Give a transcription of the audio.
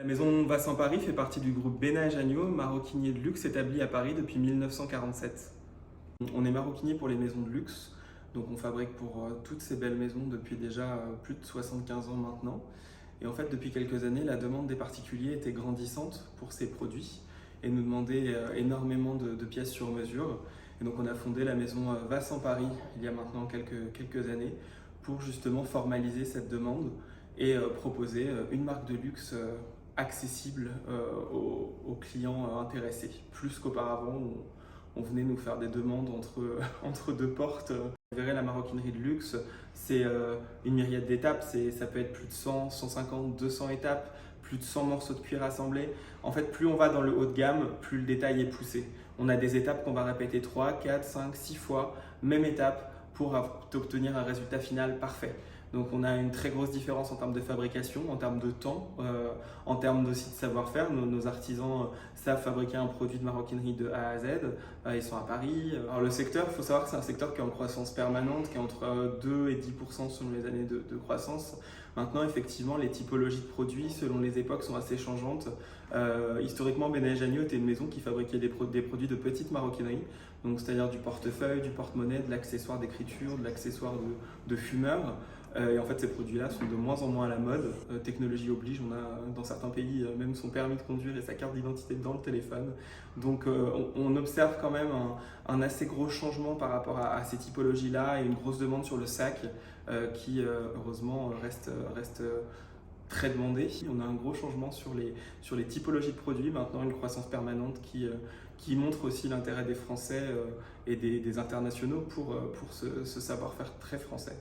La maison Vincent Paris fait partie du groupe Bénat et Janniot, maroquinier de luxe établi à Paris depuis 1947. On est maroquinier pour les maisons de luxe, donc on fabrique pour toutes ces belles maisons depuis déjà plus de 75 ans maintenant. Et en fait, depuis quelques années, la demande des particuliers était grandissante pour ces produits et nous demandait énormément de pièces sur mesure. Et donc on a fondé la maison Vincent Paris il y a maintenant quelques années pour justement formaliser cette demande et proposer une marque de luxe accessible aux clients intéressés, plus qu'auparavant où on venait nous faire des demandes entre deux portes. Vous verrez, la maroquinerie de luxe, c'est une myriade d'étapes, ça peut être plus de 100, 150, 200 étapes, plus de 100 morceaux de cuir assemblés. En fait, plus on va dans le haut de gamme, plus le détail est poussé. On a des étapes qu'on va répéter 3, 4, 5, 6 fois, même étape, pour obtenir un résultat final parfait. Donc on a une très grosse différence en termes de fabrication, en termes de temps, en termes aussi de savoir-faire. Nos artisans savent fabriquer un produit de maroquinerie de A à Z. Ils sont à Paris. Alors le secteur, il faut savoir que c'est un secteur qui est en croissance permanente, qui est entre 2 et 10% selon les années de croissance. Maintenant, effectivement, les typologies de produits, selon les époques, sont assez changeantes. Historiquement, Bénat et Janniot était une maison qui fabriquait des produits de petite maroquinerie, donc c'est-à-dire du portefeuille, du porte-monnaie, de l'accessoire d'écriture, de l'accessoire de fumeur. Et en fait, ces produits-là sont de moins en moins à la mode. Technologie oblige, on a dans certains pays même son permis de conduire et sa carte d'identité dans le téléphone. Donc on observe quand même un assez gros changement par rapport à ces typologies-là et une grosse demande sur le sac qui heureusement reste très demandé. On a un gros changement sur les typologies de produits, maintenant une croissance permanente qui montre aussi l'intérêt des Français et des internationaux pour ce savoir-faire très français.